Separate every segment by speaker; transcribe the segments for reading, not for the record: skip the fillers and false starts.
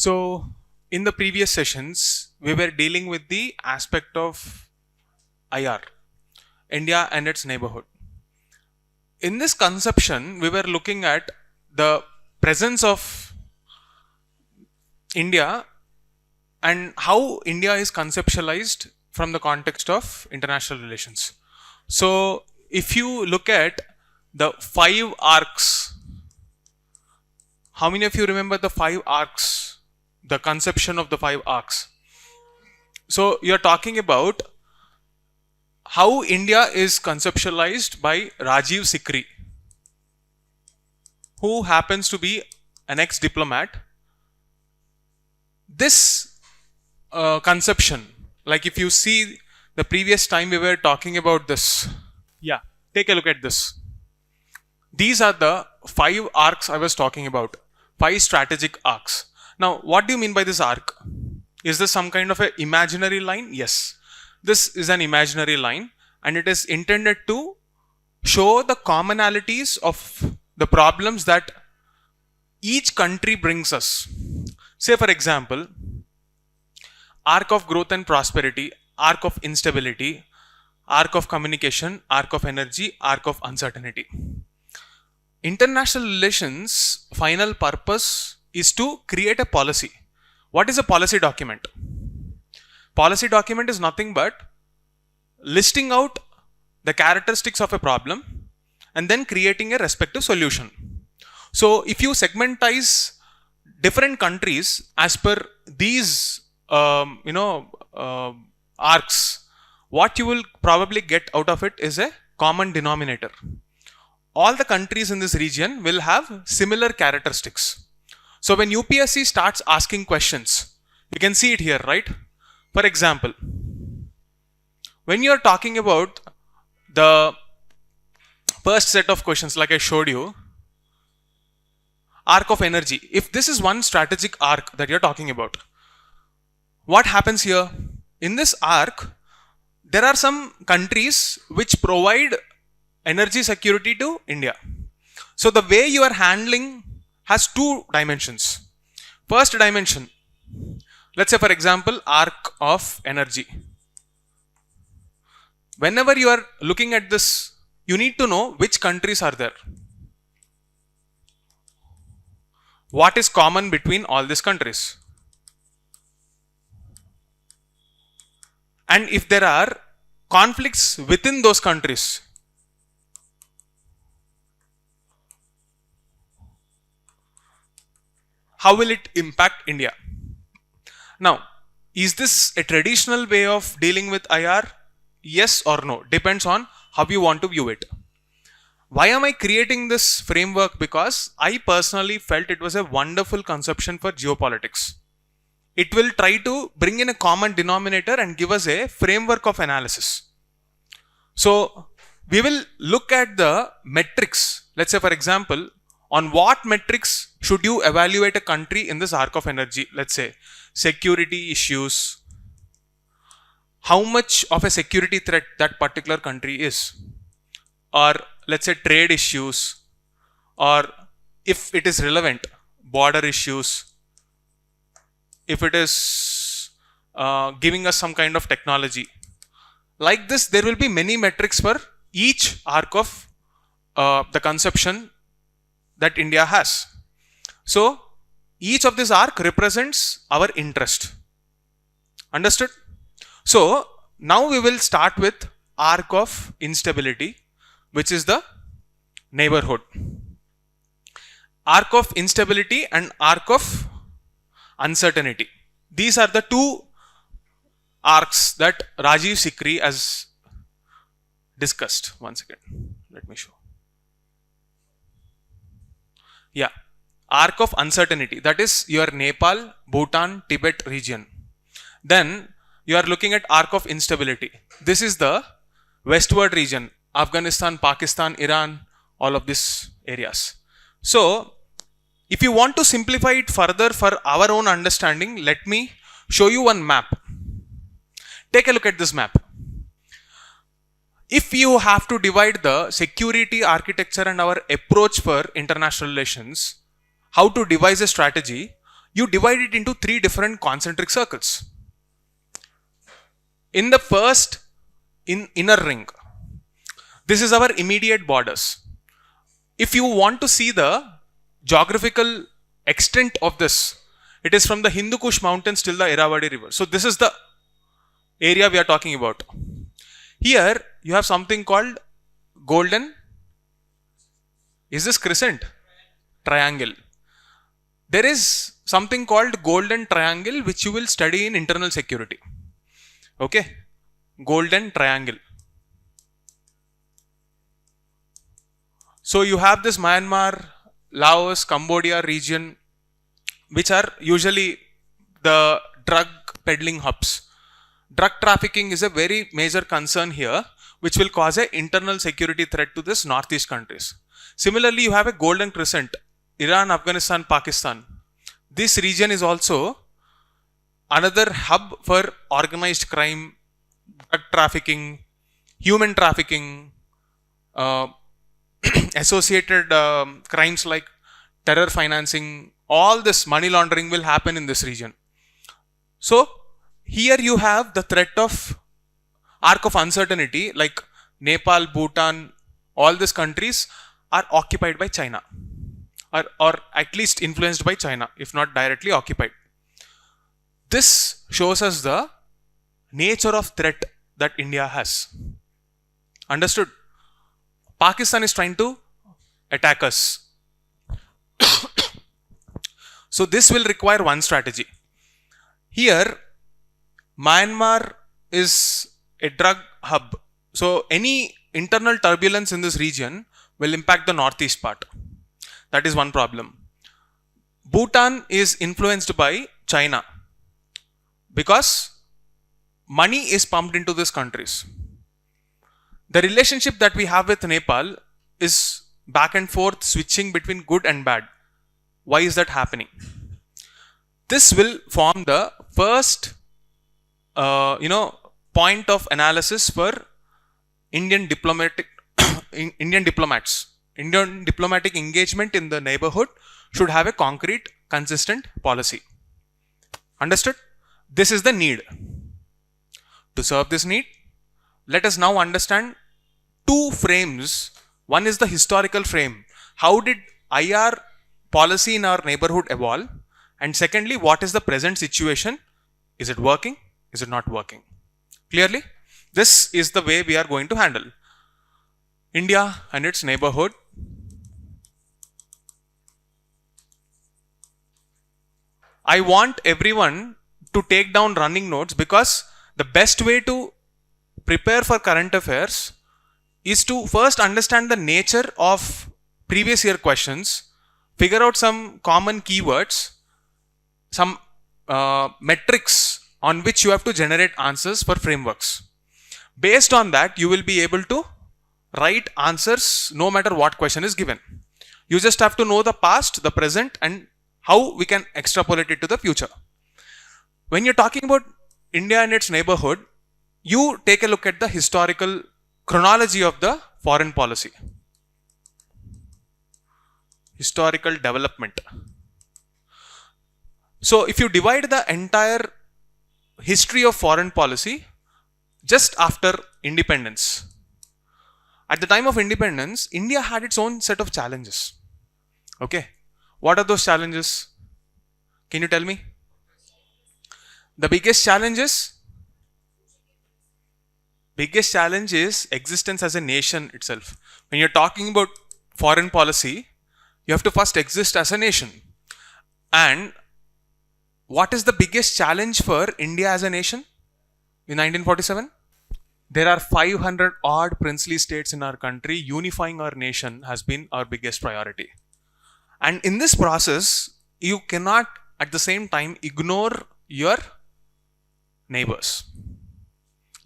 Speaker 1: So, in the previous sessions, we were dealing with the aspect of IR, India and its neighborhood. In this conception, we were looking at the presence of India and how India is conceptualized from the context of international relations. So, if you look at the 5 arcs, how many of you remember the 5 arcs, the conception of the 5 arcs? So, you're talking about how India is conceptualized by Rajiv Sikri, who happens to be an ex-diplomat. This conception, like if you see the previous time we were talking about this, take a look at this. These are the 5 arcs I was talking about, 5 strategic arcs. Now, what do you mean by this arc? Is this some kind of an imaginary line? Yes. This is an imaginary line and it is intended to show the commonalities of the problems that each country brings us. Say for example, arc of growth and prosperity, arc of instability, arc of communication, arc of energy, arc of uncertainty. International relations' final purpose is to create a policy. What is a policy document? Policy document is nothing but listing out the characteristics of a problem and then creating a respective solution. So, if you segmentize different countries as per these arcs, what you will probably get out of it is a common denominator. All the countries in this region will have similar characteristics. So when UPSC starts asking questions, you can see it here, right? For example, when you are talking about the first set of questions like I showed you, arc of energy, if this is one strategic arc that you're talking about, what happens here? In this arc, there are some countries which provide energy security to India. So the way you are handling has 2 dimensions. First dimension, let's say for example, arc of energy. Whenever you are looking at this, you need to know which countries are there. What is common between all these countries? And if there are conflicts within those countries, how will it impact India? Now, is this a traditional way of dealing with IR? Yes or no? Depends on how you want to view it. Why am I creating this framework? Because I personally felt it was a wonderful conception for geopolitics. It will try to bring in a common denominator and give us a framework of analysis. So, we will look at the metrics. Let's say for example, on what metrics should you evaluate a country in this arc of energy? Let's say security issues, how much of a security threat that particular country is, or let's say trade issues, or if it is relevant, border issues, if it is giving us some kind of technology. Like this, there will be many metrics for each arc of the conception that India has. So, each of this arc represents our interest. Understood? So, now we will start with arc of instability, which is the neighborhood. Arc of instability and arc of uncertainty. These are the 2 arcs that Rajiv Sikri has discussed. One second, let me show. Arc of uncertainty, that is your Nepal, Bhutan, Tibet region. Then you are looking at arc of instability. This is the westward region, Afghanistan, Pakistan, Iran, all of these areas. So, if you want to simplify it further for our own understanding, let me show you one map. Take a look at this map. If you have to divide the security architecture and our approach for international relations, how to devise a strategy, you divide it into 3 different concentric circles. In the first inner ring, this is our immediate borders. If you want to see the geographical extent of this, it is from the Hindu Kush mountains till the Irrawaddy river. So this is the area we are talking about. Here you have something called golden, is this crescent? Triangle. There is something called golden triangle which you will study in internal security. Okay, golden triangle. So you have this Myanmar, Laos, Cambodia region, which are usually the drug peddling hubs. Drug trafficking is a very major concern here, which will cause an internal security threat to this northeast countries. Similarly, you have a golden crescent, Iran, Afghanistan, Pakistan. This region is also another hub for organized crime, drug trafficking, human trafficking, associated crimes like terror financing. All this money laundering will happen in this region. So here you have the threat of arc of uncertainty, like Nepal, Bhutan, all these countries are occupied by China, or at least influenced by China, if not directly occupied. This shows us the nature of threat that India has. Understood? Pakistan is trying to attack us. So this will require one strategy. Here, Myanmar is a drug hub. So any internal turbulence in this region will impact the northeast part. That is one problem. Bhutan is influenced by China because money is pumped into these countries. The relationship that we have with Nepal is back and forth, switching between good and bad. Why is that happening? This will form the first point of analysis for Indian diplomatic diplomats. Indian diplomatic engagement in the neighborhood should have a concrete, consistent policy. Understood? This is the need. To serve this need, let us now understand two frames. One is the historical frame. How did IR policy in our neighborhood evolve? And secondly, what is the present situation? Is it working? Is it not working? Clearly, this is the way we are going to handle India and its neighborhood. I want everyone to take down running notes, because the best way to prepare for current affairs is to first understand the nature of previous year questions, figure out some common keywords, some metrics on which you have to generate answers for frameworks. Based on that, you will be able to write answers no matter what question is given. You just have to know the past, the present, and how we can extrapolate it to the future. When you're talking about India and its neighborhood, you take a look at the historical chronology of the foreign policy. Historical development. So if you divide the entire history of foreign policy just after independence, at the time of independence, India had its own set of challenges. Okay. What are those challenges? Can you tell me? The biggest challenge is existence as a nation itself. When you're talking about foreign policy, you have to first exist as a nation. And what is the biggest challenge for India as a nation in 1947? There are 500 odd princely states in our country. Unifying our nation has been our biggest priority. And in this process, you cannot at the same time ignore your neighbors.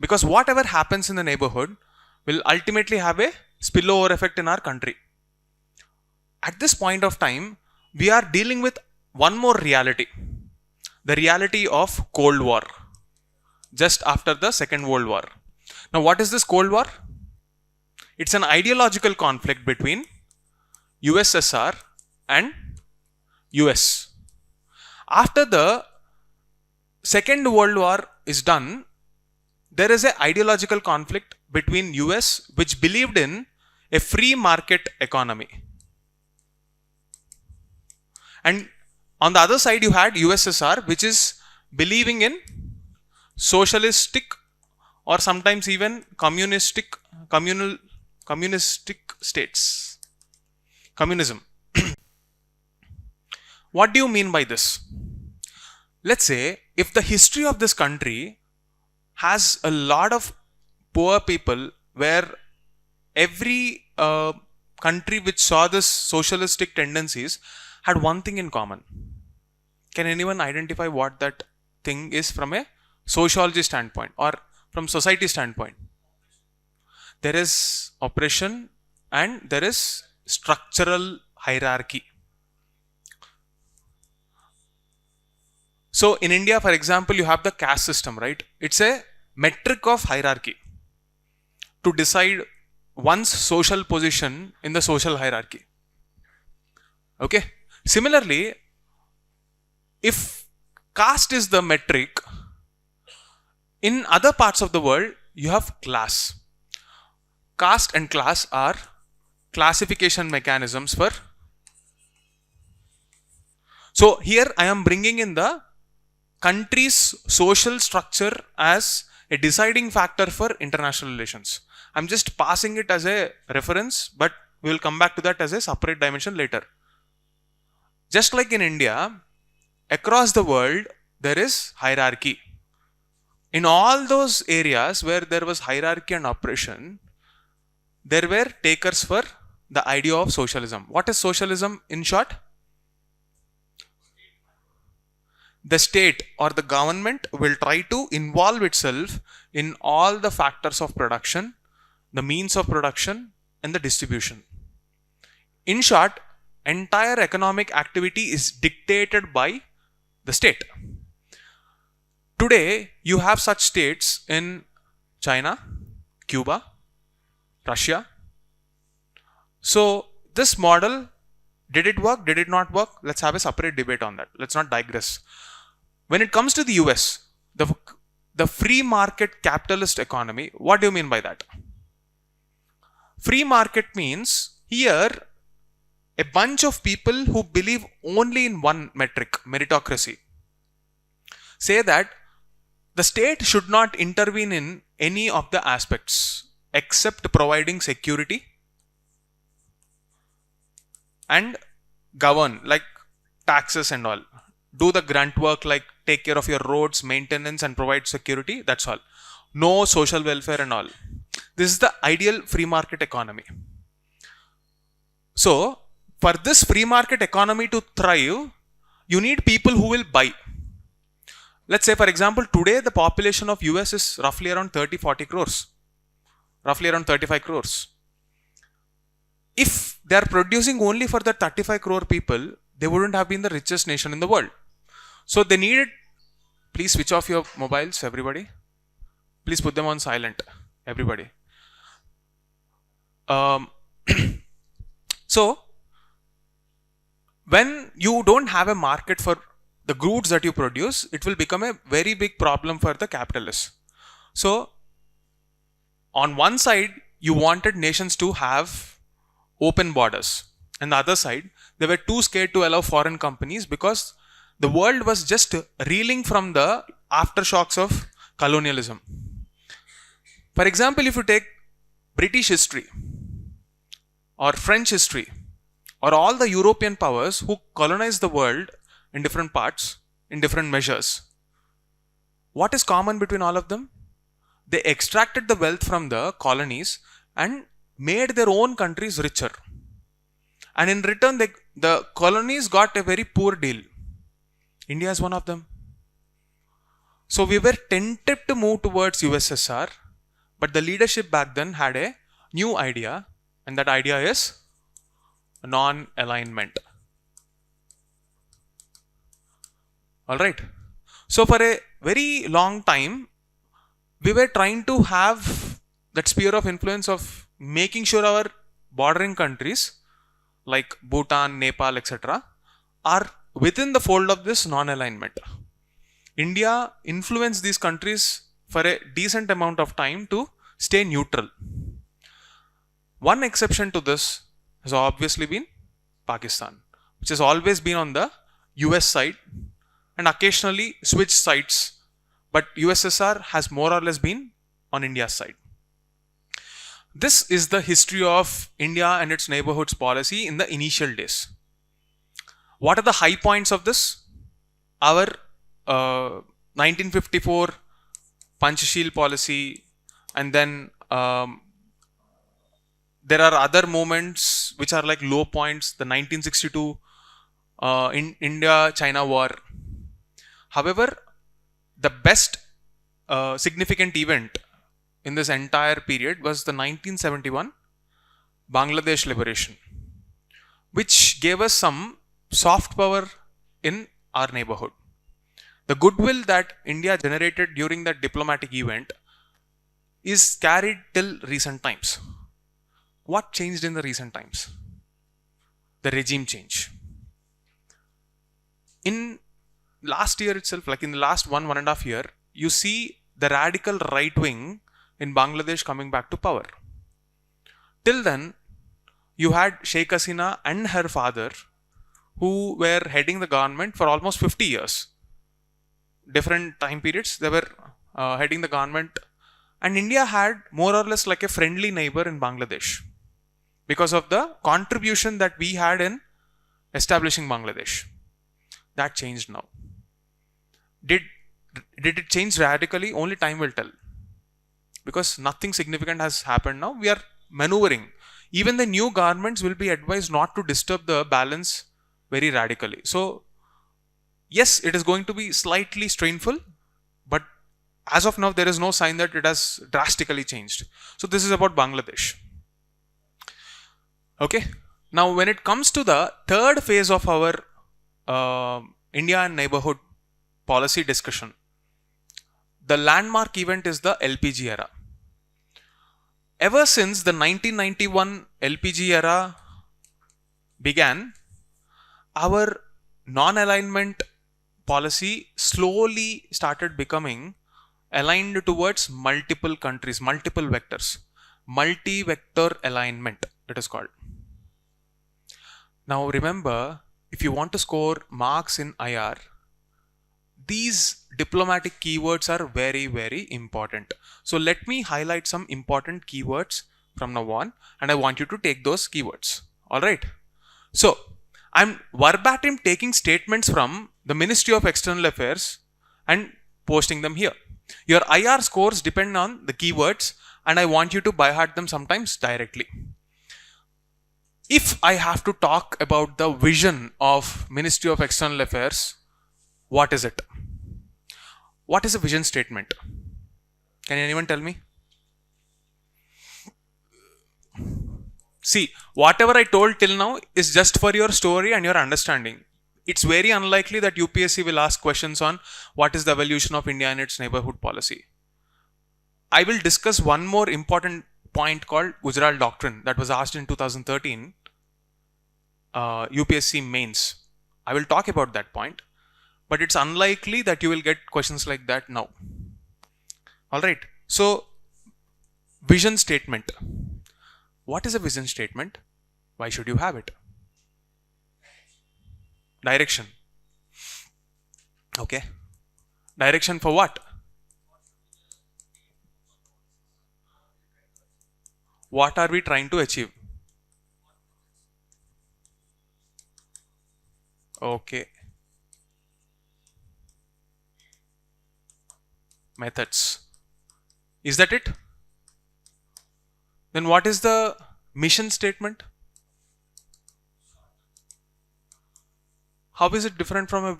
Speaker 1: Because whatever happens in the neighborhood will ultimately have a spillover effect in our country. At this point of time, we are dealing with one more reality. The reality of Cold War, just after the Second World War. Now, what is this Cold War? It's an ideological conflict between USSR and US. After the Second World War is done, there is an ideological conflict between US, which believed in a free market economy, and on the other side you had USSR, which is believing in socialistic or sometimes even communistic states, communism. What do you mean by this? Let's say if the history of this country has a lot of poor people, where every country which saw this socialistic tendencies had one thing in common. Can anyone identify what that thing is from a sociology standpoint or from society standpoint? There is oppression and there is structural hierarchy. So in India, for example, you have the caste system, right? It's a metric of hierarchy to decide one's social position in the social hierarchy. Okay. Similarly, if caste is the metric, in other parts of the world, you have class. Caste and class are classification mechanisms for. So here I am bringing in the country's social structure as a deciding factor for international relations. I'm just passing it as a reference, but we will come back to that as a separate dimension later. Just like in India, across the world, there is hierarchy. In all those areas where there was hierarchy and oppression, there were takers for the idea of socialism. What is socialism in short? The state or the government will try to involve itself in all the factors of production, the means of production, and the distribution. In short, entire economic activity is dictated by the state. Today, you have such states in China, Cuba, Russia. So, this model, did it work? Did it not work? Let's have a separate debate on that. Let's not digress. When it comes to the US, the free market capitalist economy, what do you mean by that? Free market means here a bunch of people who believe only in one metric, meritocracy, say that the state should not intervene in any of the aspects except providing security and govern, like taxes and all. Do the grunt work like take care of your roads, maintenance and provide security. That's all. No social welfare and all. This is the ideal free market economy. So, for this free market economy to thrive, you need people who will buy. Let's say, for example, today the population of US is roughly around 30-40 crores. Roughly around 35 crores. If they are producing only for the 35 crore people, they wouldn't have been the richest nation in the world. So they needed, please switch off your mobiles, everybody. Please put them on silent, everybody. So, when you don't have a market for the goods that you produce, it will become a very big problem for the capitalists. So, on one side, you wanted nations to have open borders. And the other side, they were too scared to allow foreign companies because the world was just reeling from the aftershocks of colonialism. For example, if you take British history or French history or all the European powers who colonized the world in different parts, in different measures, what is common between all of them? They extracted the wealth from the colonies and made their own countries richer. And in return, the colonies got a very poor deal. India is one of them. So we were tempted to move towards USSR, but the leadership back then had a new idea, and that idea is non-alignment. Alright. So for a very long time, we were trying to have that sphere of influence of making sure our bordering countries like Bhutan, Nepal, etc. are within the fold of this non-alignment, India influenced these countries for a decent amount of time to stay neutral. One exception to this has obviously been Pakistan, which has always been on the US side and occasionally switched sides, but USSR has more or less been on India's side. This is the history of India and its neighborhoods policy in the initial days. What are the high points of this? Our 1954 Panchashil policy, and then there are other moments which are like low points, the 1962 in India-China war. However, the best significant event in this entire period was the 1971 Bangladesh liberation, which gave us some soft power in our neighborhood. The goodwill that India generated during that diplomatic event is carried till recent times. What changed in the recent times? The regime change. In last year itself, like in the last one and a half year, you see the radical right wing in Bangladesh coming back to power. Till then, you had Sheikh Hasina and her father, who were heading the government for almost 50 years. Different time periods, they were heading the government, and India had more or less like a friendly neighbor in Bangladesh because of the contribution that we had in establishing Bangladesh. That changed now. Did it change radically? Only time will tell. Because nothing significant has happened now. We are maneuvering. Even the new governments will be advised not to disturb the balance very radically. So, yes, it is going to be slightly strainful, but as of now, there is no sign that it has drastically changed. So, this is about Bangladesh. Okay. Now, when it comes to the third phase of our India and neighborhood policy discussion, the landmark event is the LPG era. Ever since the 1991 LPG era began, our non-alignment policy slowly started becoming aligned towards multiple countries, multiple vectors. Multi-vector alignment, it is called. Now remember, if you want to score marks in IR, these diplomatic keywords are very, very important. So let me highlight some important keywords from now on, and I want you to take those keywords. Alright. So I'm verbatim taking statements from the Ministry of External Affairs and posting them here. Your IR scores depend on the keywords, and I want you to by heart them sometimes directly. If I have to talk about the vision of Ministry of External Affairs, what is it? What is a vision statement? Can anyone tell me? See, whatever I told till now is just for your story and your understanding. It's very unlikely that UPSC will ask questions on what is the evolution of India and its neighborhood policy. I will discuss one more important point called Gujarat Doctrine that was asked in 2013 UPSC mains. I will talk about that point, but it's unlikely that you will get questions like that now. Alright, so vision statement. What is a vision statement? Why should you have it? Direction. Okay. Direction for what? What are we trying to achieve? Okay. Methods. Is that it? Then what is the mission statement? How is it different from a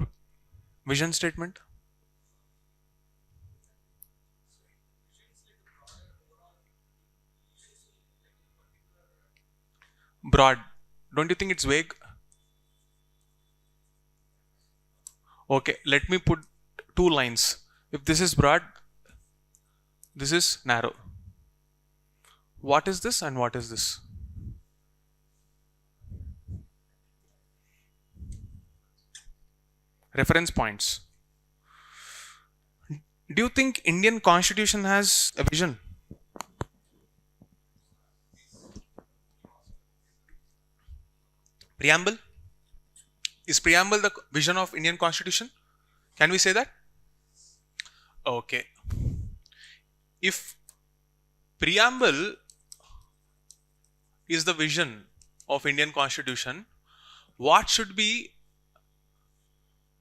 Speaker 1: vision statement? Broad. Don't you think it's vague? Okay, let me put two lines. If this is broad, this is narrow. What is this and what is this? Reference points. Do you think Indian Constitution has a vision? Preamble? Is preamble the vision of Indian Constitution? Can we say that? Okay. If preamble is the vision of Indian Constitution, what should be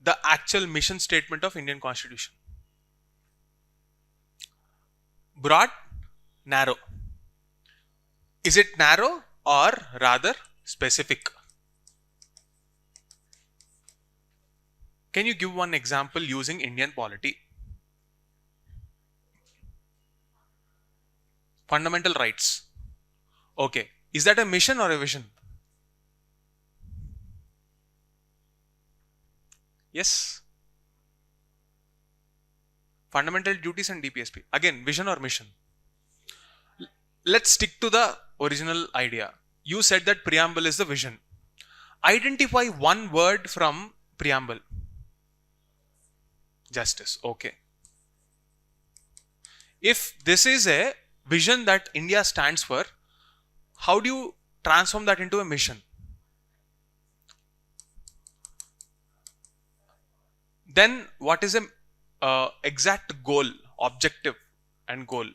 Speaker 1: the actual mission statement of Indian Constitution? Broad, narrow. Is it narrow or rather specific? Can you give one example using Indian polity? Fundamental rights. Okay. Is that a mission or a vision? Yes. Fundamental duties and DPSP. Again, vision or mission? Let's stick to the original idea. You said that preamble is the vision. Identify one word from preamble. Justice. Okay. If this is a vision that India stands for, how do you transform that into a mission? Then what is a exact goal, objective and goal?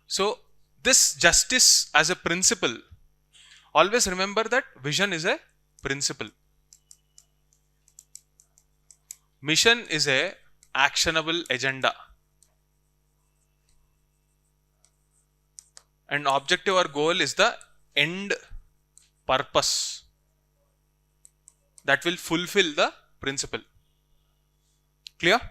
Speaker 1: So this justice as a principle, always remember that vision is a principle. Mission is a actionable agenda. And objective or goal is the end purpose that will fulfill the principle. Clear?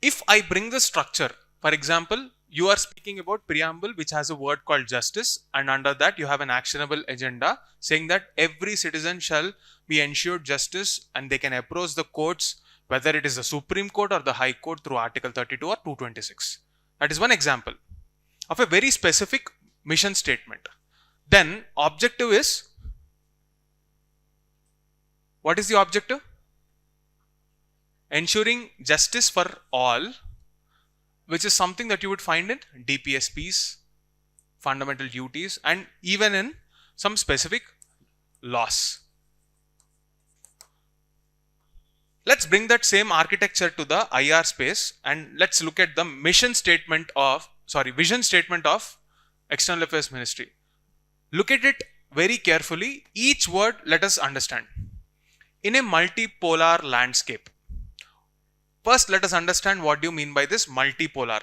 Speaker 1: If I bring the structure, for example, you are speaking about preamble which has a word called justice, and under that you have an actionable agenda saying that every citizen shall be ensured justice and they can approach the courts, whether it is the Supreme Court or the High Court, through Article 32 or 226. That is one example of a very specific mission statement. Then objective is, what is the objective? Ensuring justice for all, which is something that you would find in DPSPs, fundamental duties, and even in some specific laws. Let's bring that same architecture to the IR space and let's look at the vision statement of External Affairs Ministry. Look at it very carefully. Each word let us understand. In a multipolar landscape. First, let us understand what do you mean by this multipolar.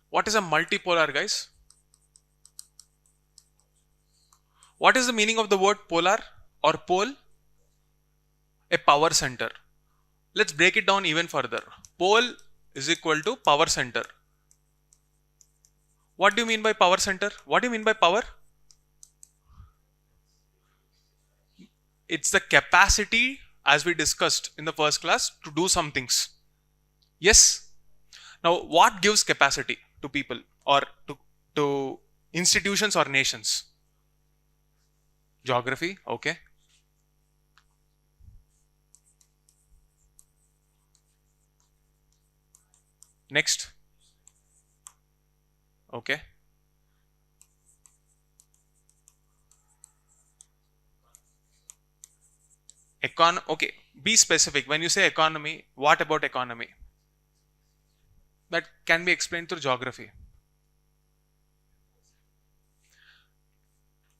Speaker 1: What is a multipolar, guys? What is the meaning of the word polar or pole? A power center. Let's break it down even further. Pole is equal to power center. What do you mean by power center? What do you mean by power? It's the capacity, as we discussed in the first class, to do some things. Yes? Now, what gives capacity to people or to institutions or nations? Geography, okay. Next. Okay. Okay, be specific. When you say economy, what about economy? That can be explained through geography.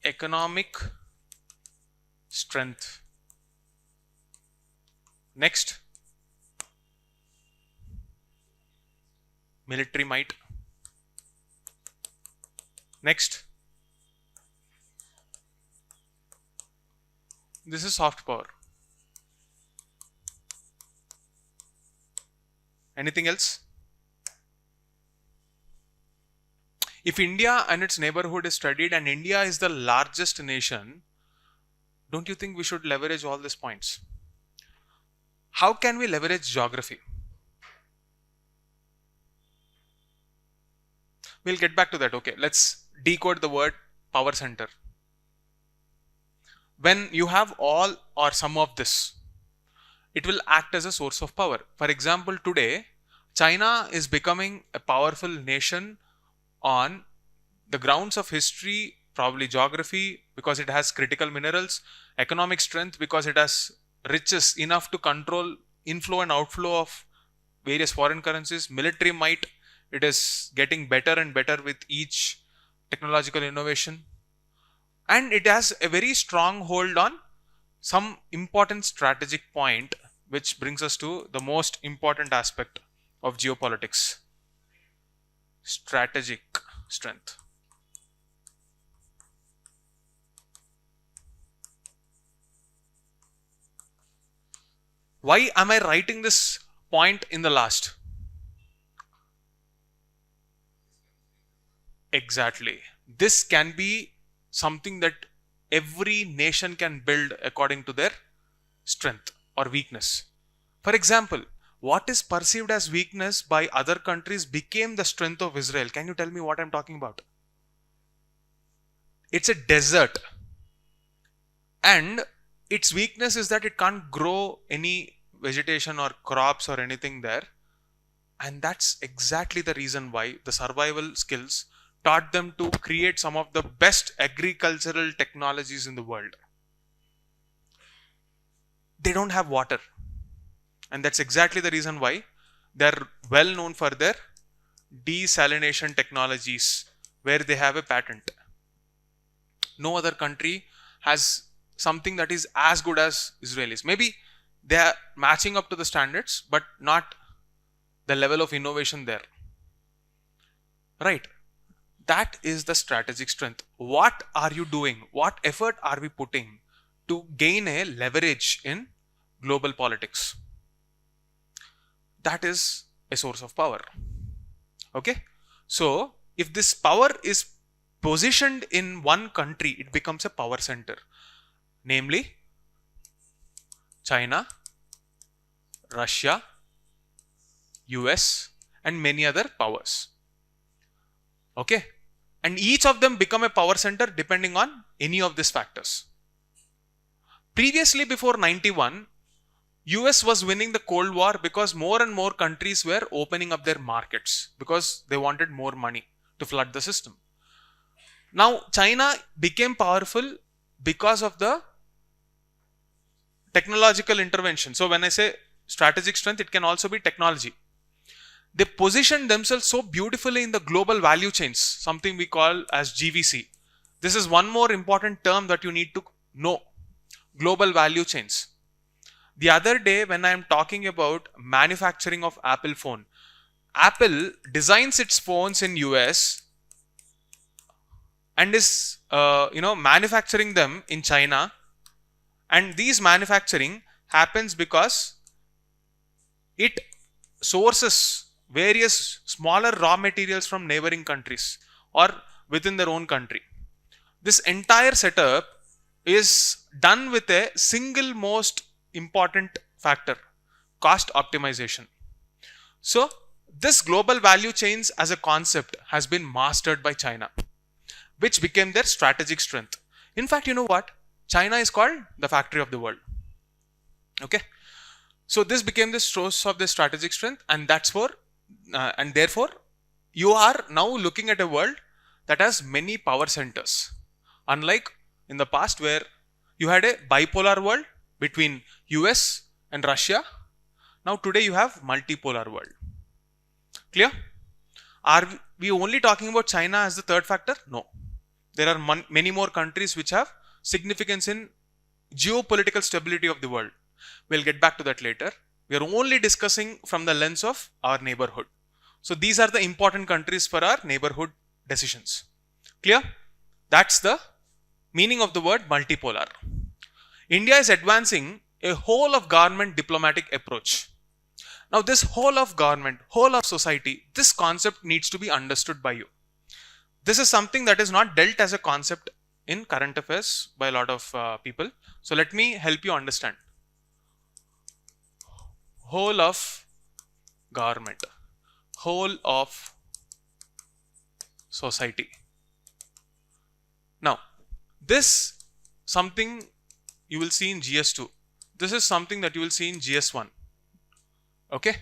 Speaker 1: Economic strength. Next. Military might. Next. This is soft power. Anything else? If India and its neighborhood is studied and India is the largest nation, don't you think we should leverage all these points? How can we leverage geography? We'll get back to that. Okay, let's decode the word power center. When you have all or some of this, it will act as a source of power. For example, today, China is becoming a powerful nation on the grounds of history, probably geography, because it has critical minerals, economic strength, because it has riches enough to control inflow and outflow of various foreign currencies, military might, it is getting better and better with each technological innovation, and it has a very strong hold on some important strategic point, which brings us to the most important aspect of geopolitics: strategic strength. Why am I writing this point in the last? Exactly. This can be something that every nation can build according to their strength or weakness. For example, what is perceived as weakness by other countries became the strength of Israel. Can you tell me what I'm talking about? It's a desert, and its weakness is that it can't grow any vegetation or crops or anything there. And that's exactly the reason why the survival skills taught them to create some of the best agricultural technologies in the world. They don't have water, and that's exactly the reason why they're well known for their desalination technologies, where they have a patent. No other country has something that is as good as Israelis. Maybe they are matching up to the standards, but not the level of innovation there. Right? That is the strategic strength. What are you doing? What effort are we putting to gain a leverage in global politics? That is a source of power. Okay? So, if this power is positioned in one country, it becomes a power center. Namely, China, Russia, US, and many other powers. Okay? And each of them become a power center depending on any of these factors. Previously, before 91, US was winning the Cold War because more and more countries were opening up their markets because they wanted more money to flood the system. Now, China became powerful because of the technological intervention. So, when I say strategic strength, it can also be technology. They positioned themselves so beautifully in the global value chains, something we call as GVC. This is one more important term that you need to know: global value chains. The other day, when I am talking about manufacturing of Apple phone, Apple designs its phones in US and is manufacturing them in China, and these manufacturing happens because it sources various smaller raw materials from neighboring countries or within their own country. This entire setup is done with a single most important factor: cost optimization. So, this global value chains as a concept has been mastered by China, which became their strategic strength. In fact, you know what? China is called the factory of the world. Okay? So, this became the source of the strategic strength, and therefore, you are now looking at a world that has many power centers. Unlike in the past, where you had a bipolar world between US and Russia, now today you have multipolar world. Clear? Are we only talking about China as the third factor? No. There are many more countries which have significance in geopolitical stability of the world. We'll get back to that later. We are only discussing from the lens of our neighborhood. So these are the important countries for our neighborhood decisions. Clear? That's the meaning of the word multipolar. India is advancing a whole of government diplomatic approach. Now this whole of government, whole of society, this concept needs to be understood by you. This is something that is not dealt as a concept in current affairs by a lot of people. So let me help you understand. Whole of government, whole of society. Now, this something you will see in GS2. This is something that you will see in GS1. Okay.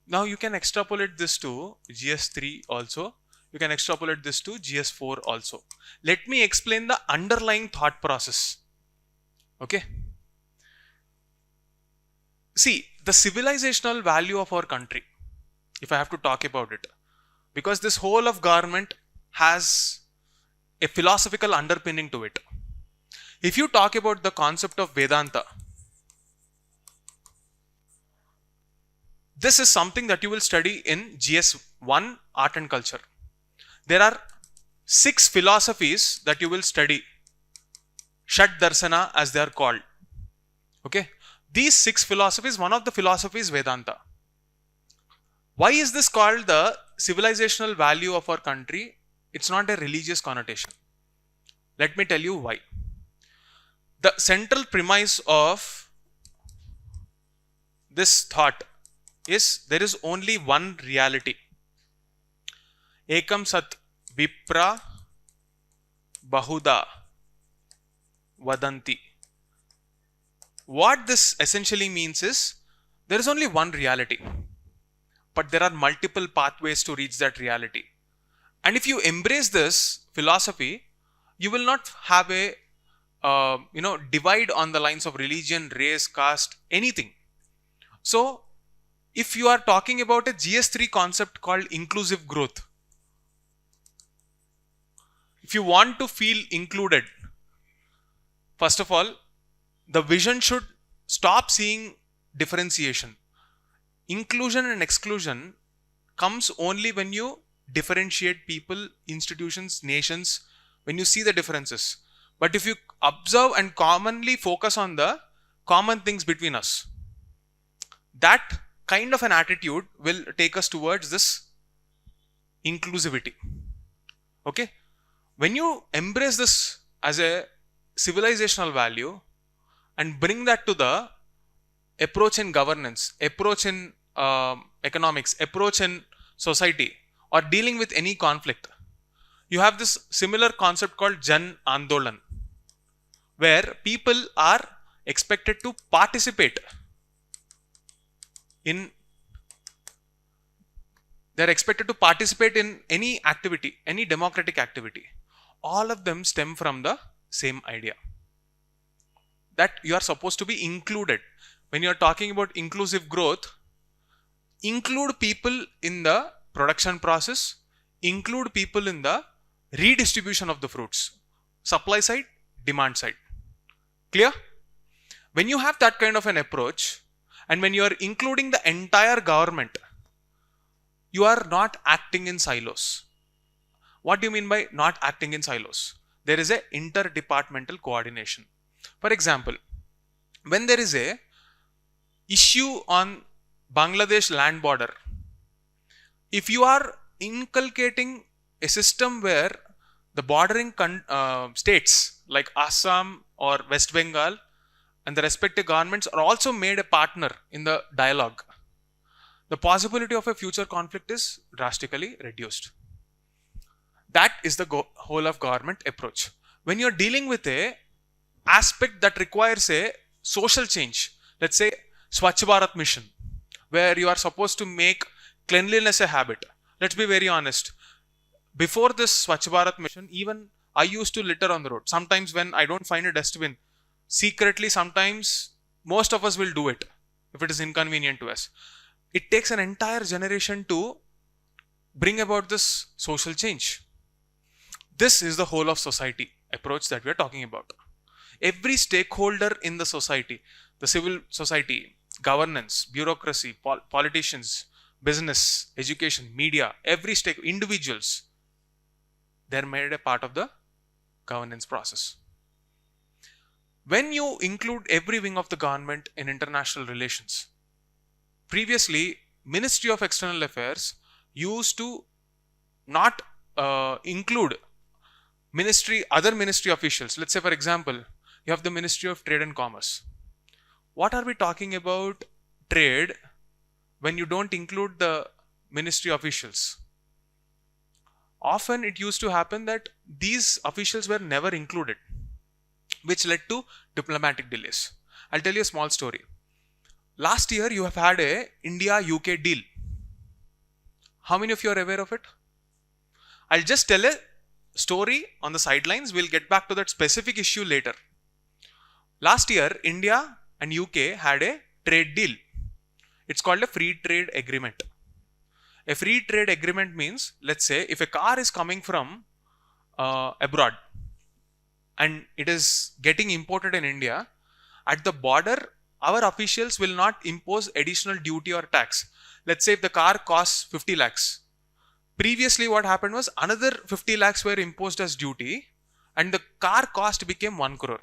Speaker 1: Now you can extrapolate this to GS3 also. You can extrapolate this to GS4 also. Let me explain the underlying thought process. Okay. See, the civilizational value of our country, if I have to talk about it, because this whole of government has a philosophical underpinning to it. If you talk about the concept of Vedanta, this is something that you will study in GS1 Art and Culture. There are 6 philosophies that you will study, Shat Darsana as they are called. Okay, these 6 philosophies, one of the philosophies is Vedanta. Why is this called the civilizational value of our country? It's not a religious connotation. Let me tell you why. The central premise of this thought is there is only one reality. Ekam Sat Vipra Bahuda Vadanti. What this essentially means is there is only one reality, but there are multiple pathways to reach that reality. And if you embrace this philosophy, you will not have a divide on the lines of religion, race, caste, anything. So, if you are talking about a GS3 concept called inclusive growth, if you want to feel included, first of all, the vision should stop seeing differentiation. Inclusion and exclusion comes only when you differentiate people, institutions, nations, when you see the differences. But if you observe and commonly focus on the common things between us, that kind of an attitude will take us towards this inclusivity. Okay? When you embrace this as a civilizational value and bring that to the approach in governance, approach in economics, approach in society, or dealing with any conflict, you have this similar concept called Jan Andolan, where people are expected to participate in any activity, any democratic activity. All of them stem from the same idea that you are supposed to be included. When you are talking about inclusive growth, include people in the production process, include people in the redistribution of the fruits, supply side, demand side. Clear? When you have that kind of an approach, and when you are including the entire government, you are not acting in silos. What do you mean by not acting in silos? There is a interdepartmental coordination. For example, when there is a issue on Bangladesh land border, if you are inculcating a system where the bordering states like Assam or West Bengal and the respective governments are also made a partner in the dialogue, the possibility of a future conflict is drastically reduced. That is the whole of government approach. When you are dealing with a aspect that requires a social change, let's say Swachh Bharat mission, where you are supposed to make cleanliness a habit. Let's be very honest. Before this Swachh Bharat mission, even I used to litter on the road. Sometimes when I don't find a dustbin, secretly sometimes most of us will do it if it is inconvenient to us. It takes an entire generation to bring about this social change. This is the whole of society approach that we are talking about. Every stakeholder in the society, the civil society, governance, bureaucracy, politicians, business, education, media, every individuals, they're made a part of the governance process. When you include every wing of the government in international relations, previously, Ministry of External Affairs used to not include other ministry officials. Let's say, for example, you have the Ministry of Trade and Commerce. What are we talking about trade when you don't include the ministry officials? often it used to happen that these officials were never included, which led to diplomatic delays. I'll tell you a small story. Last year you have had a India-UK deal. How many of you are aware of it? I'll just tell a story on the sidelines. We'll get back to that specific issue later. Last year, India and UK had a trade deal. It's called a free trade agreement. A free trade agreement means, let's say, if a car is coming from abroad and it is getting imported in India, at the border, our officials will not impose additional duty or tax. Let's say if the car costs 50 lakhs. Previously what happened was another 50 lakhs were imposed as duty and the car cost became 1 crore.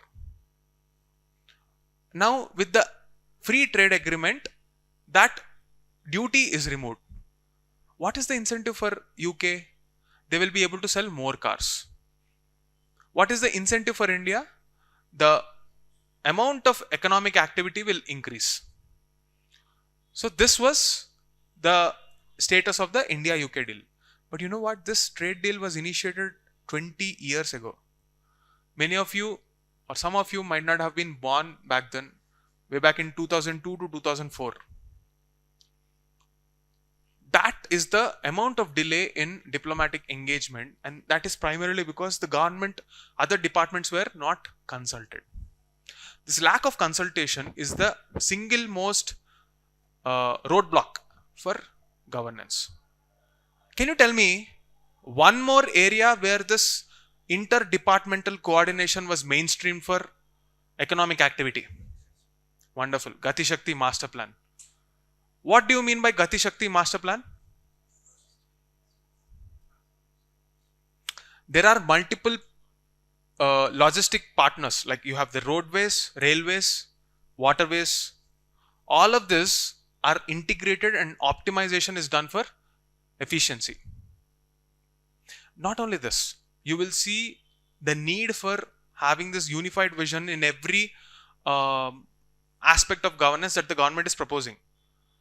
Speaker 1: Now with the free trade agreement, that duty is removed. What is the incentive for UK? They will be able to sell more cars. What is the incentive for India? The amount of economic activity will increase. So this was the status of the India-UK deal. But you know what? This trade deal was initiated 20 years ago. Many of you or some of you might not have been born back then, way back in 2002 to 2004. That is the amount of delay in diplomatic engagement, and that is primarily because the government, other departments were not consulted. This lack of consultation is the single most roadblock for governance. Can you tell me one more area where this interdepartmental coordination was mainstreamed for economic activity? Wonderful. Gati Shakti Master Plan. What do you mean by Gati Shakti Master Plan? There are multiple logistic partners, like you have the roadways, railways, waterways. All of this are integrated and optimization is done for efficiency. Not only this, you will see the need for having this unified vision in every aspect of governance that the government is proposing.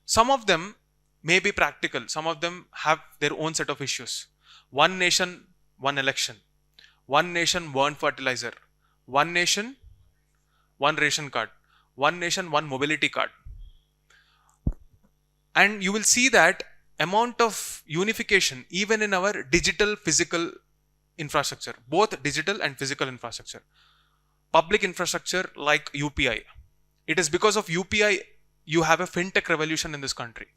Speaker 1: Some of them may be practical, some of them have their own set of issues. One nation, one election. One nation, one fertilizer. One nation, one ration card. One nation, one mobility card. And you will see that amount of unification even in our digital physical infrastructure, both digital and physical infrastructure. Public infrastructure like UPI. It is because of UPI you have a fintech revolution in this country.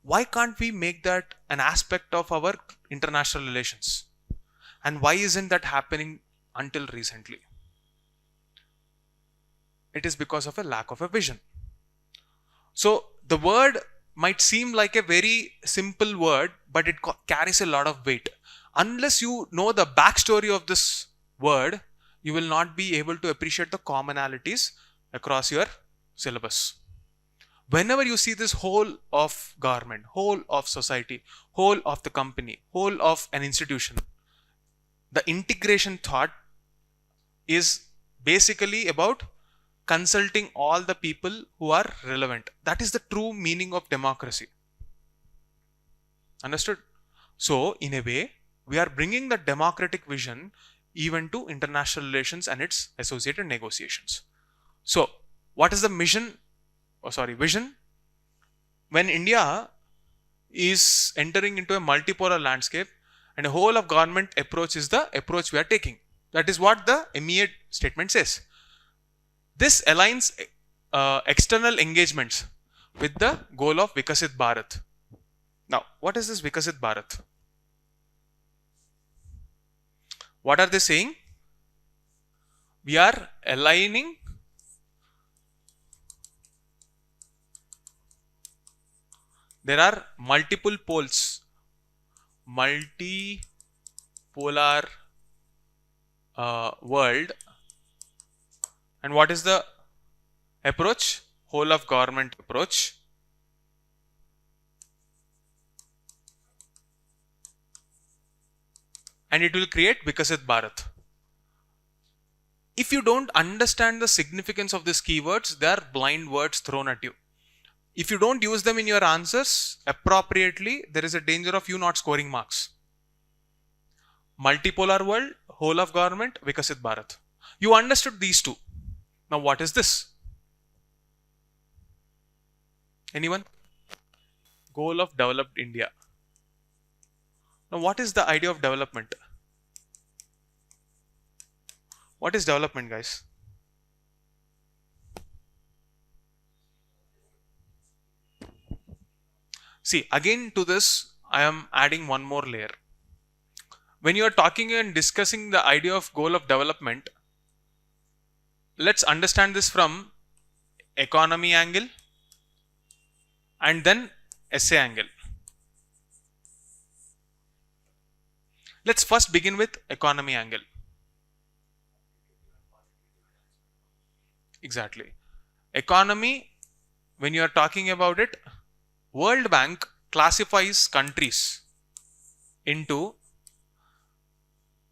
Speaker 1: Why can't we make that an aspect of our international relations? And why isn't that happening until recently? It is because of a lack of a vision. So the word might seem like a very simple word, but it carries a lot of weight. Unless you know the backstory of this word, you will not be able to appreciate the commonalities across your syllabus. Whenever you see this whole of government, whole of society, whole of the company, whole of an institution, the integration thought is basically about consulting all the people who are relevant. That is the true meaning of democracy. Understood? So, in a way, we are bringing the democratic vision even to international relations and its associated negotiations. So, what is the vision? When India is entering into a multipolar landscape and a whole of government approach is the approach we are taking. That is what the MEA statement says. This aligns external engagements with the goal of Viksit Bharat. Now, what is this Viksit Bharat? What are they saying? We are aligning there are multiple poles, multipolar world, and what is the approach? Whole of government approach. And it will create Viksit Bharat. If you don't understand the significance of these keywords, they are blind words thrown at you. If you don't use them in your answers appropriately, there is a danger of you not scoring marks. Multipolar world, whole of government, Viksit Bharat. You understood these two. Now what is this? Anyone? Goal of developed India. Now what is the idea of development? What is development, guys? See, again to this, I am adding one more layer. When you are talking and discussing the idea of goal of development, let's understand this from economy angle and then essay angle. Let's first begin with economy angle. Exactly. Economy, when you are talking about it, World Bank classifies countries into,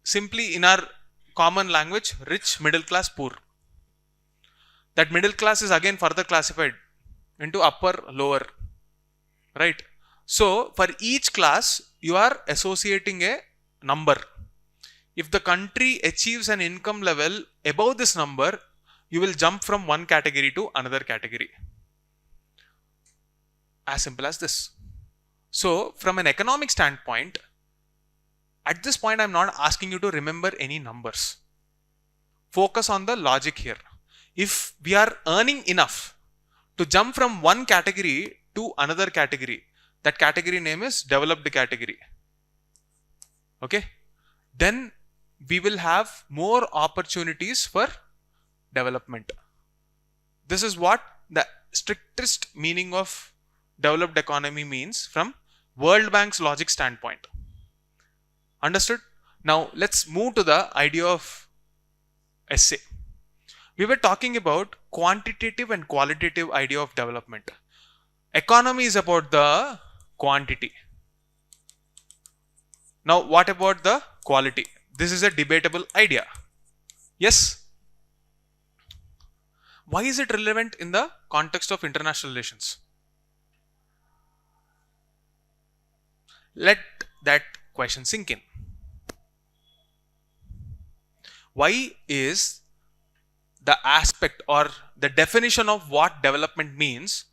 Speaker 1: simply in our common language, rich, middle class, poor. That middle class is again further classified into upper, lower, right? So for each class you are associating a number. If the country achieves an income level above this number, you will jump from one category to another category. As simple as this. So from an economic standpoint, at this point I am not asking you to remember any numbers. Focus on the logic here. If we are earning enough to jump from one category to another category, that category name is developed category. Okay? Then we will have more opportunities for development. This is what the strictest meaning of developed economy means from World Bank's logic standpoint. Understood? Now let's move to the idea of essay. We were talking about quantitative and qualitative idea of development. Economy is about the quantity. Now what about the quality? This is a debatable idea. Yes? Why is it relevant in the context of international relations? Let that question sink in. Why is the aspect or the definition of what development means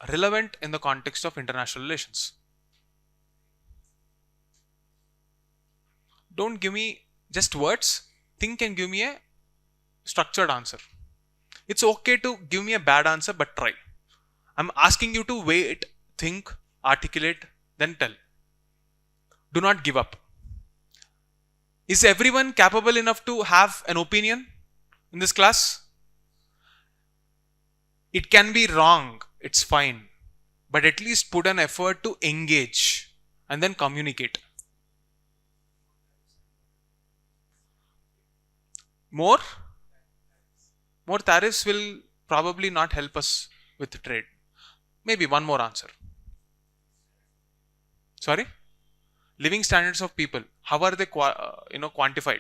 Speaker 1: relevant in the context of international relations? Don't give me just words. Think and give me a structured answer. It's okay to give me a bad answer, but try. I'm asking you to wait, think, articulate, then tell. Do not give up. Is everyone capable enough to have an opinion in this class? It can be wrong, it's fine. But at least put an effort to engage and then communicate. More tariffs will probably not help us with trade. Maybe one more answer. Sorry? Living standards of people. How are they quantified?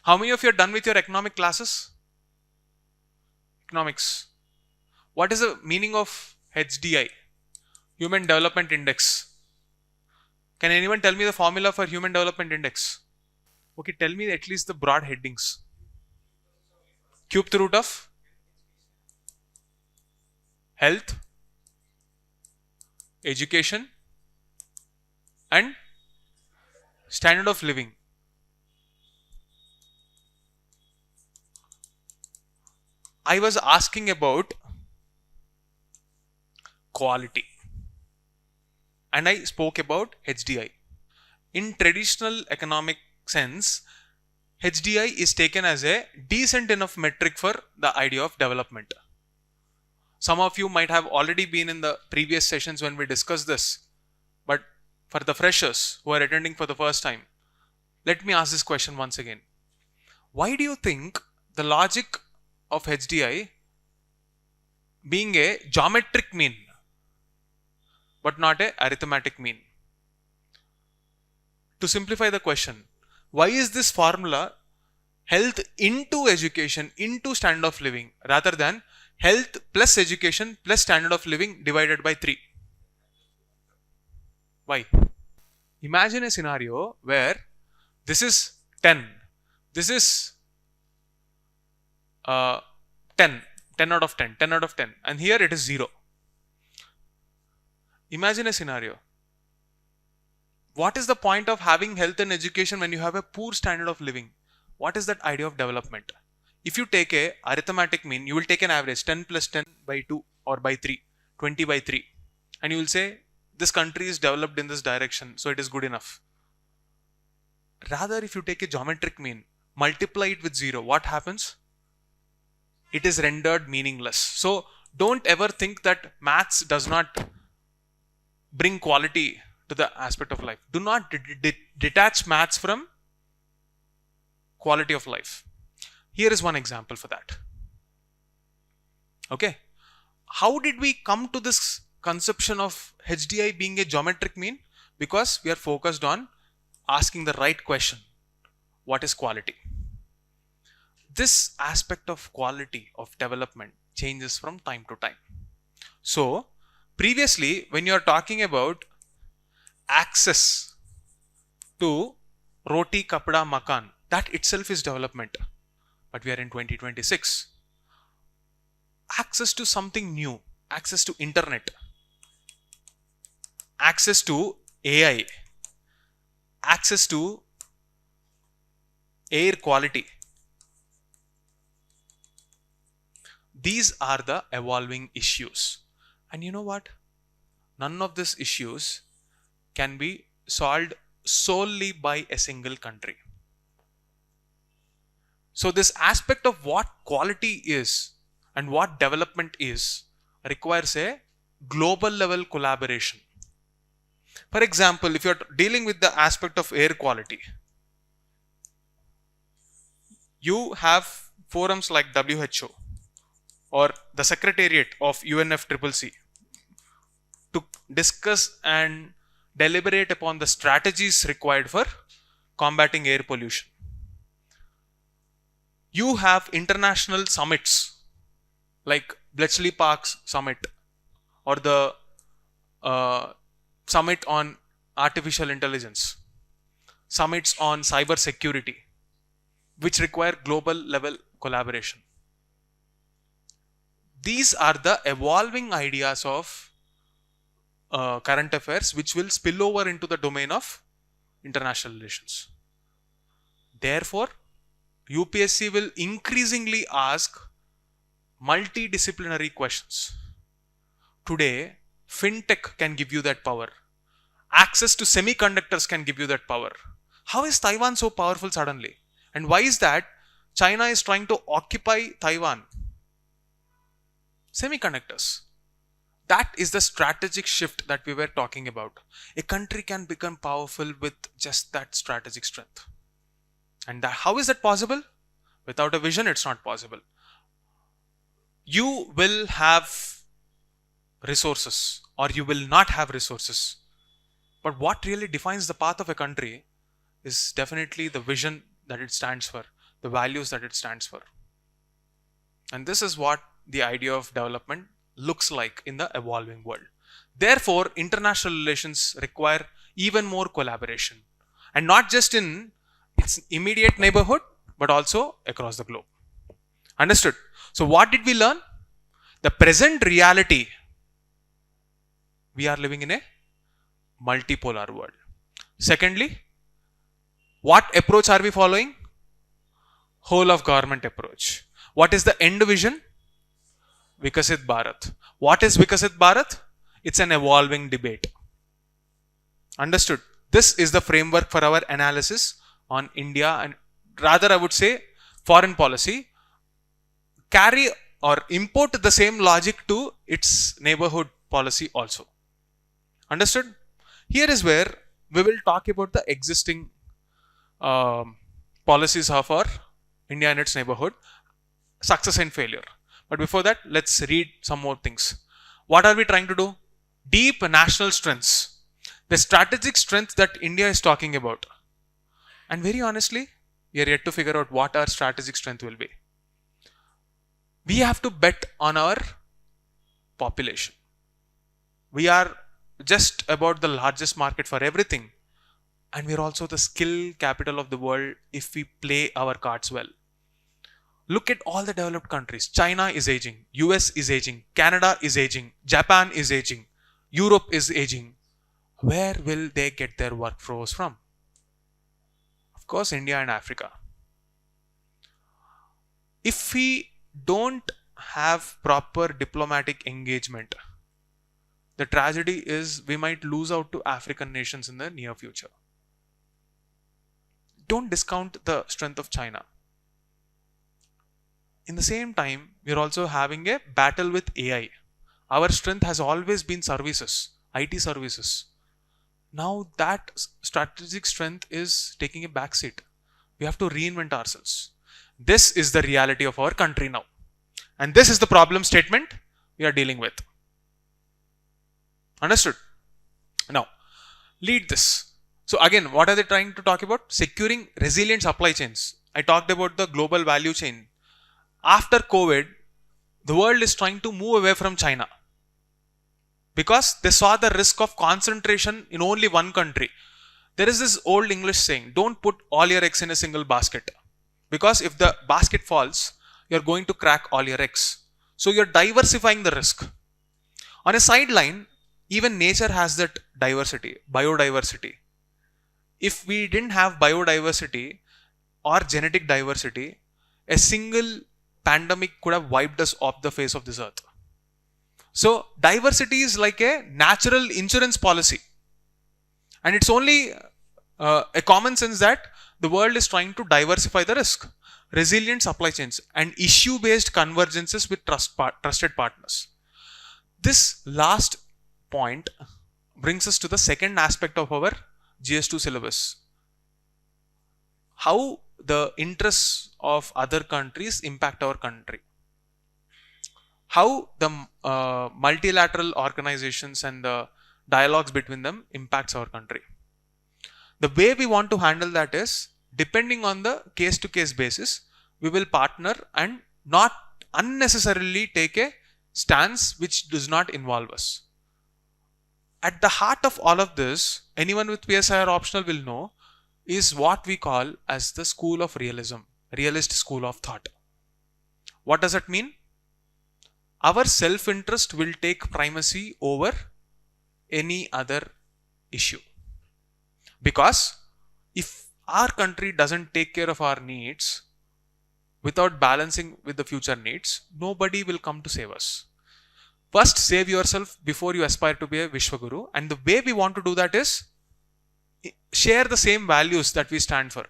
Speaker 1: How many of you are done with your economic classes? Economics. What is the meaning of HDI? Human Development Index. Can anyone tell me the formula for Human Development Index? Okay, tell me at least the broad headings. Cube the root of health, education, and standard of living. I was asking about quality and I spoke about HDI. In traditional economic sense, HDI is taken as a decent enough metric for the idea of development. Some of you might have already been in the previous sessions when we discussed this, but for the freshers who are attending for the first time, let me ask this question once again. Why do you think the logic of HDI being a geometric mean but not a arithmetic mean? To simplify the question, why is this formula health into education into standard of living rather than health plus education plus standard of living divided by 3? Why? Imagine a scenario where This is 10. This is 10. 10 out of 10. 10 out of 10. And here it is 0. Imagine a scenario. What is the point of having health and education when you have a poor standard of living? What is that idea of development? If you take a arithmetic mean, you will take an average 10 plus 10 by 2 or by 3, 20 by 3. And you will say, this country is developed in this direction, so it is good enough. Rather, if you take a geometric mean, multiply it with 0, what happens? It is rendered meaningless. So, don't ever think that maths does not bring quality to the aspect of life. Do not detach maths from quality of life. Here is one example for that. Okay. How did we come to this conception of HDI being a geometric mean? Because we are focused on asking the right question. What is quality? This aspect of quality of development changes from time to time. So, previously, when you are talking about access to roti, kapda, makan, that itself is development. But we are in 2026. Access to something new, access to internet, access to AI, access to air quality. These are the evolving issues. And you know what? None of these issues can be solved solely by a single country. So this aspect of what quality is and what development is requires a global level collaboration. For example, if you are dealing with the aspect of air quality, you have forums like WHO or the Secretariat of UNFCCC to discuss and deliberate upon the strategies required for combating air pollution. You have international summits like Bletchley Park's summit or the summit on artificial intelligence, summits on cyber security, which require global level collaboration. These are the evolving ideas of current affairs which will spill over into the domain of international relations. Therefore, UPSC will increasingly ask multidisciplinary questions. Today, fintech can give you that power. Access to semiconductors can give you that power. How is Taiwan so powerful suddenly? And why is that China is trying to occupy Taiwan? Semiconductors. That is the strategic shift that we were talking about. A country can become powerful with just that strategic strength. And how is that possible? Without a vision, it's not possible. You will have resources or you will not have resources. But what really defines the path of a country is definitely the vision that it stands for, the values that it stands for. And this is what the idea of development looks like in the evolving world. Therefore, international relations require even more collaboration. And not just in its immediate neighborhood, but also across the globe. Understood? So what did we learn? The present reality. We are living in a multipolar world. Secondly, what approach are we following? Whole of government approach. What is the end vision? Viksit Bharat. What is Viksit Bharat? It's an evolving debate. Understood? This is the framework for our analysis on India, and rather I would say foreign policy. Carry or import the same logic to its neighborhood policy also. Understood? Here is where we will talk about the existing policies of our India and its neighborhood, success and failure. But before that, let's read some more things. What are we trying to do? Deep national strengths. The strategic strength that India is talking about. And very honestly, we are yet to figure out what our strategic strength will be. We have to bet on our population. We are just about the largest market for everything. and we're also the skill capital of the world if we play our cards well. Look at all the developed countries. China is aging, US is aging, Canada is aging, Japan is aging, Europe is aging. Where will they get their workforce from? Of course, India and Africa. If we don't have proper diplomatic engagement, the tragedy is we might lose out to African nations in the near future. Don't discount the strength of China. In the same time, we are also having a battle with AI. Our strength has always been services, IT services. Now that strategic strength is taking a backseat. We have to reinvent ourselves. This is the reality of our country now. And this is the problem statement we are dealing with. Understood? Now, lead this. So again, what are they trying to talk about? Securing resilient supply chains. I talked about the global value chain. After COVID, the world is trying to move away from China because they saw the risk of concentration in only one country. There is this old English saying, don't put all your eggs in a single basket, because if the basket falls, you're going to crack all your eggs. So you're diversifying the risk. On a sideline, even nature has that diversity, biodiversity. If we didn't have biodiversity or genetic diversity, a single pandemic could have wiped us off the face of this earth. So diversity is like a natural insurance policy. And it's only a common sense that the world is trying to diversify the risk. Resilient supply chains and issue-based convergences with trusted partners. This last point brings us to the second aspect of our GS2 syllabus. How the interests of other countries impact our country. How the multilateral organizations and the dialogues between them impacts our country. The way we want to handle that is, depending on the case-to-case basis, we will partner and not unnecessarily take a stance which does not involve us. At the heart of all of this, anyone with PSI or optional will know, is what we call as the school of realism, realist school of thought. What does it mean? Our self-interest will take primacy over any other issue. Because if our country doesn't take care of our needs without balancing with the future needs, nobody will come to save us. First, save yourself before you aspire to be a Vishwaguru. And the way we want to do that is share the same values that we stand for,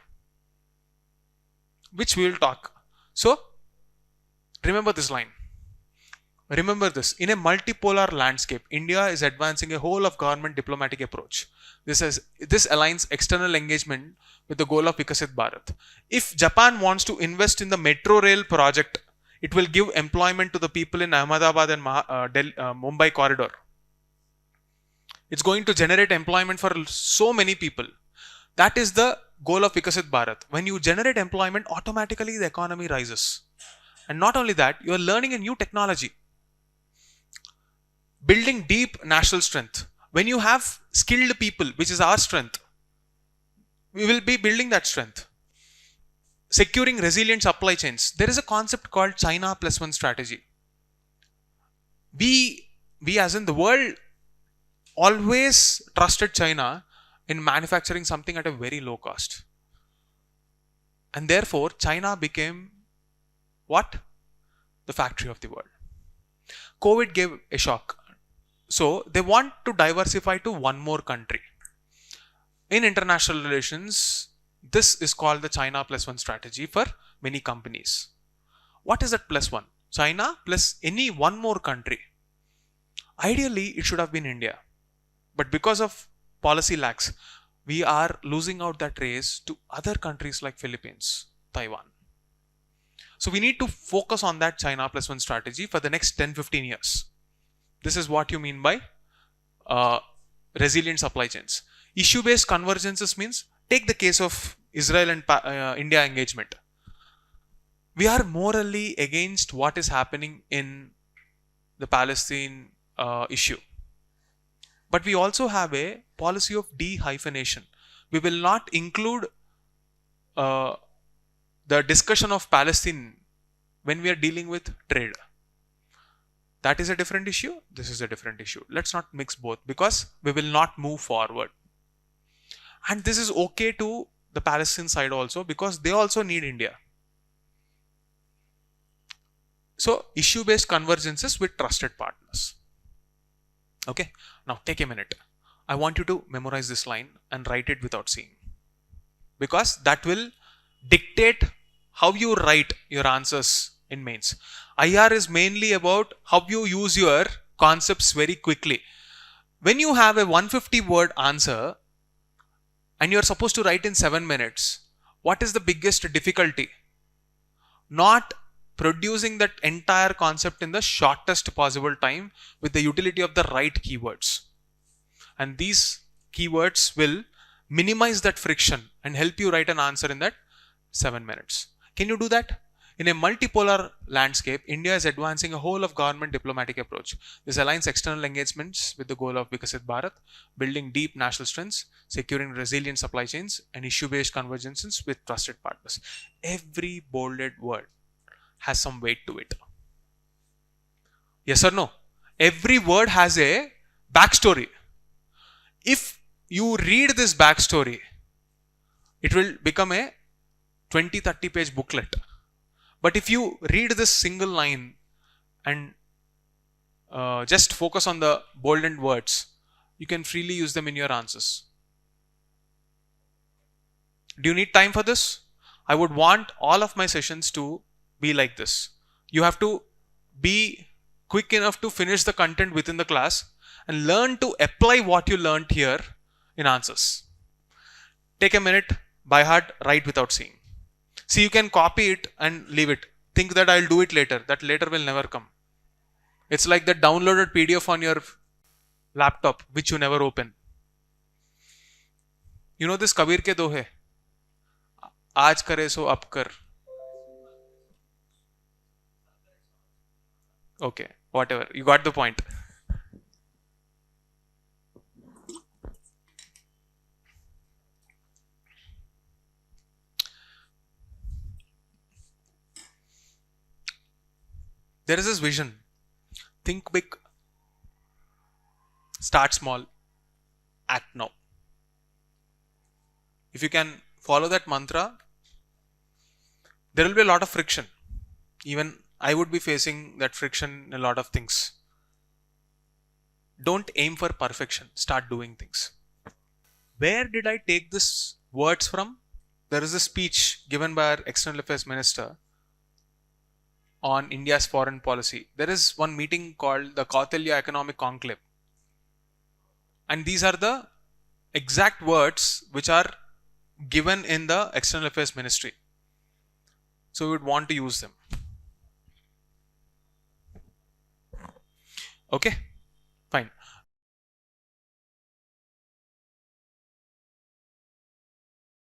Speaker 1: which we will talk. So, remember this line. Remember this. In a multipolar landscape, India is advancing a whole of government diplomatic approach. This aligns external engagement with the goal of Viksit Bharat. If Japan wants to invest in the metro rail project, it will give employment to the people in Ahmedabad and Mumbai corridor. It's going to generate employment for so many people. That is the goal of Viksit Bharat. When you generate employment, automatically the economy rises. And not only that, you are learning a new technology. Building deep national strength. When you have skilled people, which is our strength, we will be building that strength. Securing resilient supply chains. There is a concept called China plus one strategy. We as in the world always trusted China in manufacturing something at a very low cost. And therefore, China became what? The factory of the world. COVID gave a shock. So they want to diversify to one more country. In international relations, this is called the China plus one strategy for many companies. What is that plus one? China plus any one more country. Ideally, it should have been India. But because of policy lacks, we are losing out that race to other countries like Philippines, Taiwan. So we need to focus on that China plus one strategy for the next 10-15 years. This is what you mean by resilient supply chains. Issue-based convergences means, take the case of Israel and India engagement. We are morally against what is happening in the Palestine issue. But we also have a policy of de-hyphenation. We will not include the discussion of Palestine when we are dealing with trade. That is a different issue. This is a different issue. Let's not mix both because we will not move forward. And this is okay to the Palestine side also because they also need India. So issue-based convergences with trusted partners. Okay. Now take a minute. I want you to memorize this line and write it without seeing. Because that will dictate how you write your answers in mains. IR is mainly about how you use your concepts very quickly. When you have a 150 word answer and you are supposed to write in 7 minutes, what is the biggest difficulty? Not producing that entire concept in the shortest possible time with the utility of the right keywords. And these keywords will minimize that friction and help you write an answer in that 7 minutes. Can you do that? In a multipolar landscape, India is advancing a whole of government diplomatic approach. This aligns external engagements with the goal of Viksit Bharat, building deep national strengths, securing resilient supply chains, and issue-based convergences with trusted partners. Every bolded word has some weight to it. Yes or no? Every word has a backstory. If you read this backstory, it will become a 20-30 page booklet. But if you read this single line and just focus on the bolded words, you can freely use them in your answers. Do you need time for this? I would want all of my sessions to be like this. You have to be quick enough to finish the content within the class and learn to apply what you learned here in answers. Take a minute, by heart, write without seeing. See, you can copy it and leave it. Think that I'll do it later. That later will never come. It's like the downloaded PDF on your laptop, which you never open. You know this Kabir ke dohe? Aaj kare so ab kar. Okay, whatever. You got the point. There is this vision. Think big. Start small. Act now. If you can follow that mantra, there will be a lot of friction. Even I would be facing that friction in a lot of things. Don't aim for perfection. Start doing things. Where did I take these words from? There is a speech given by our External Affairs Minister on India's foreign policy. There is one meeting called the Kautilya Economic Conclave. And these are the exact words which are given in the External Affairs Ministry. So we would want to use them. Okay, fine.